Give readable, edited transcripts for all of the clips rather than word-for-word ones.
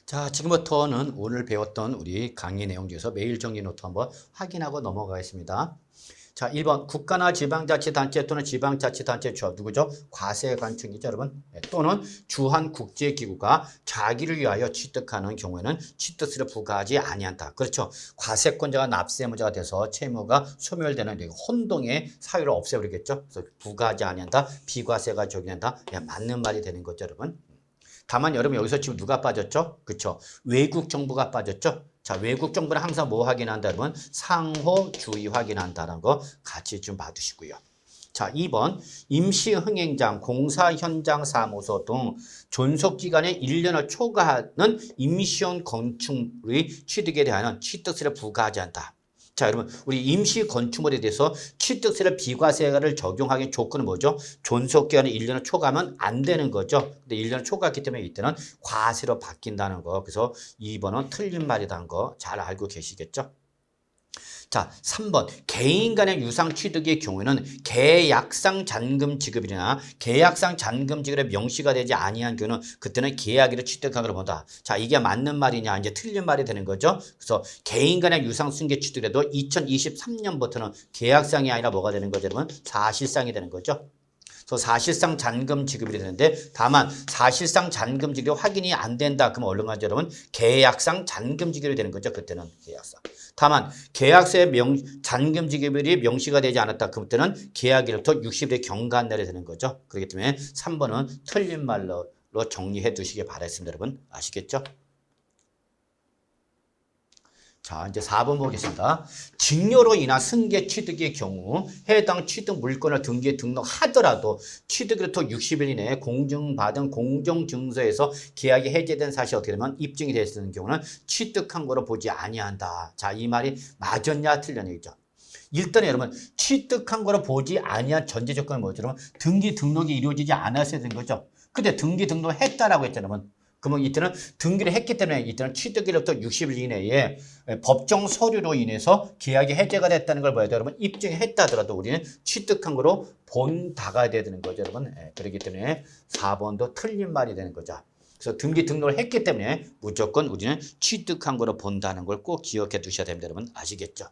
자, 지금부터는 오늘 배웠던 우리 강의 내용 중에서 매일 정리 노트 한번 확인하고 넘어가겠습니다. 자, 1번 국가나 지방자치단체 또는 지방자치단체 주합 누구죠? 과세관청이죠, 여러분. 또는 주한국제기구가 자기를 위하여 취득하는 경우에는 취득세를 부과하지 아니한다. 그렇죠. 과세권자가 납세무자가 돼서 채무가 소멸되는 혼동의 사유를 없애버리겠죠. 그래서 부과하지 아니한다. 비과세가 적용된다. 맞는 말이 되는 거죠, 여러분. 다만 여러분 여기서 지금 누가 빠졌죠? 그렇죠. 외국 정부가 빠졌죠. 자, 외국 정부는 항상 뭐 확인한다 여러분? 상호주의 확인한다는 거 같이 좀 봐두시고요. 자, 2번 임시흥행장, 공사현장 사무소 등 존속기간의 1년을 초과하는 임시용 건축물의 취득에 대한 취득세를 부과하지 않다. 자, 여러분 우리 임시 건축물에 대해서 취득세를 비과세를 적용하기 조건은 뭐죠? 존속기간이 1년을 초과하면 안 되는 거죠. 근데 1년을 초과했기 때문에 이때는 과세로 바뀐다는 거. 그래서 2번은 틀린 말이라는 거 잘 알고 계시겠죠? 자, 3번 개인 간의 유상 취득의 경우에는 계약상 잔금 지급이나 계약상 잔금 지급에 명시가 되지 아니한 경우는 그때는 계약일을 취득한 걸 본다. 자, 이게 맞는 말이냐 이제 틀린 말이 되는 거죠. 그래서 개인 간의 유상 승계 취득에도 2023년부터는 계약상이 아니라 뭐가 되는 거죠, 여러분? 사실상이 되는 거죠. 그래서 사실상 잔금 지급이 되는데 다만 사실상 잔금 지급이 확인이 안 된다. 그러면 얼른 가죠, 여러분? 계약상 잔금 지급이 되는 거죠. 그때는 계약상. 다만 계약서에 잔금 지급일이 명시가 되지 않았다. 그때는 계약일부터 60일의 경과한 날이 되는 거죠. 그렇기 때문에 3번은 틀린 말로 정리해 두시기 바라겠습니다. 여러분 아시겠죠? 자, 이제 4번 보겠습니다. 증여로 인한 승계 취득의 경우 해당 취득 물건을 등기에 등록하더라도 취득일부터 60일 이내에 공증받은 공정증서에서 계약이 해제된 사실이 어떻게 되면 입증이 되는 경우는 취득한 거로 보지 아니한다. 자, 이 말이 맞았냐 틀렸냐 이죠. 일단 여러분 취득한 거로 보지 아니한 전제 조건은 뭐죠? 여러분 등기 등록이 이루어지지 않았어야 되는 거죠. 근데 등기 등록을 했다라고 했잖아요. 여러분. 그러면 이때는 등기를 했기 때문에 이때는 취득일부터 60일 이내에 법정 서류로 인해서 계약이 해제가 됐다는 걸 봐야 돼요. 여러분 입증했다 하더라도 우리는 취득한 거로 본다가 돼야 되는 거죠. 여러분. 그렇기 때문에 4번도 틀린 말이 되는 거죠. 그래서 등기 등록을 했기 때문에 무조건 우리는 취득한 거로 본다는 걸 꼭 기억해 두셔야 됩니다. 여러분 아시겠죠?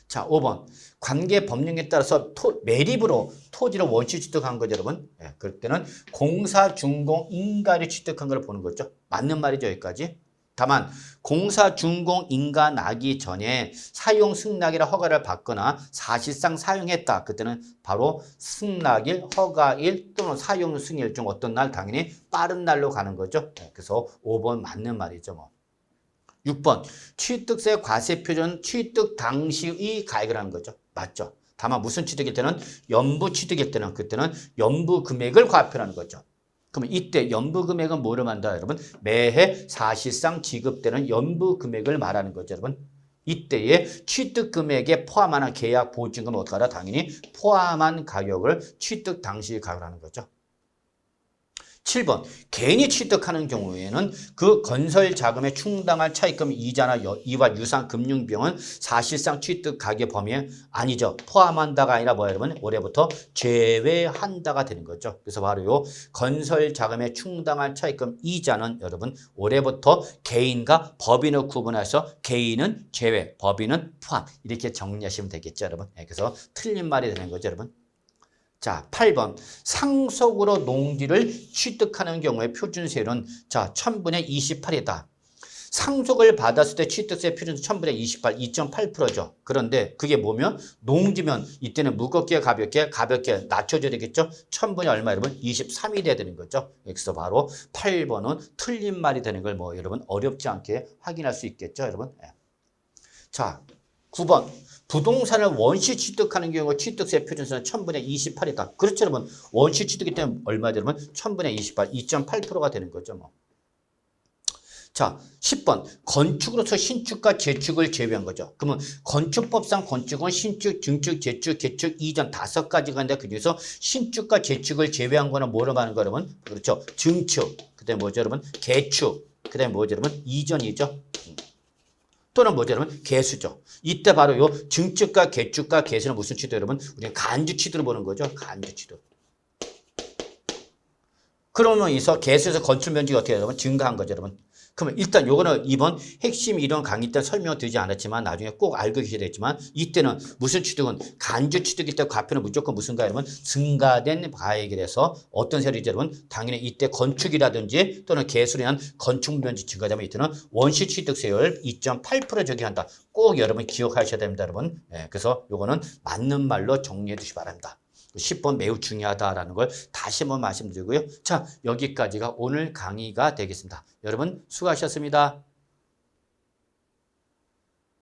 자, 5번. 관계 법령에 따라서 매립으로 토지를 원시 취득한 거죠, 여러분. 그럴 때는 공사, 준공, 인가를 취득한 걸 보는 거죠. 맞는 말이죠, 여기까지. 다만 공사, 준공, 인가 나기 전에 사용 승낙이라 허가를 받거나 사실상 사용했다. 그때는 바로 승낙일, 허가일 또는 사용 승일 중 어떤 날 당연히 빠른 날로 가는 거죠. 그래서 5번 맞는 말이죠, 뭐. 6번 취득세 과세 표준 취득 당시의 가액을 하는 거죠. 맞죠? 다만 무슨 취득일 때는 연부 취득일 때는 그때는 연부 금액을 과표하는 거죠. 그러면 이때 연부 금액은 뭐를 말한다 여러분? 매해 사실상 지급되는 연부 금액을 말하는 거죠. 여러분. 이때에 취득 금액에 포함하는 계약 보증금은 어떻게 하라? 당연히 포함한 가격을 취득 당시 가격을 하는 거죠. 7번 개인이 취득하는 경우에는 그 건설 자금에 충당할 차입금 이자나 이와 유상 금융 비용은 사실상 취득 가격 범위에 아니죠. 포함한다가 아니라 뭐야 여러분? 올해부터 제외한다가 되는 거죠. 그래서 바로 요 건설 자금에 충당할 차입금 이자는 여러분 올해부터 개인과 법인을 구분해서 개인은 제외, 법인은 포함 이렇게 정리하시면 되겠죠, 여러분. 그래서 틀린 말이 되는 거죠, 여러분. 자, 8번 상속으로 농지를 취득하는 경우에 표준세율은 자 1000분의 28이다. 상속을 받았을 때 취득세 표준세 1000분의 28, 2.8%죠. 그런데 그게 뭐면 농지면 이때는 무겁게 가볍게 낮춰줘야 되겠죠. 1000분의 얼마 여러분? 23이 돼야 되는 거죠. 그래서 바로 8번은 틀린 말이 되는 걸 뭐 여러분 어렵지 않게 확인할 수 있겠죠, 여러분. 자, 9번 부동산을 원시 취득하는 경우 취득세 표준세는 1000분의 28이다. 그렇죠, 여러분. 원시 취득이 때문에 얼마 되면 1000분의 28, 2.8%가 되는 거죠, 뭐. 자, 10번. 건축으로서 신축과 재축을 제외한 거죠. 그러면 건축법상 건축은 신축, 증축, 재축, 개축, 이전 5가지가 있는데 그중에서 신축과 재축을 제외한 거는 뭐로 말하는 거 여러분? 그렇죠. 증축. 그다음에 뭐죠, 여러분? 개축. 그다음에 뭐죠, 여러분? 이전이죠. 또는 뭐죠, 여러분? 개수죠. 이때 바로 요 증축과 개축과 개수는 무슨 취득 여러분? 우리는 간주 취득을 보는 거죠. 간주 취득. 그러면 이서 개수에서 건축 면적이 어떻게 여러분 증가한 거죠, 여러분. 그러면 일단 요거는 이번 핵심 이론 강의 때 설명을 드리지 않았지만 나중에 꼭 알고 계셔야 되겠지만 이때는 무슨 취득은 간주 취득일 때 과표는 무조건 무슨가 여러분 증가된 바액에 대해서 어떤 세율이죠 여러분 당연히 이때 건축이라든지 또는 개수로 인한 건축 면적 증가되면 이때는 원시 취득세율 2.8% 적용한다. 꼭 여러분 기억하셔야 됩니다, 여러분. 예, 그래서 요거는 맞는 말로 정리해 두시기 바랍니다. 10번 매우 중요하다라는 걸 다시 한번 말씀드리고요. 자, 여기까지가 오늘 강의가 되겠습니다. 여러분 수고하셨습니다.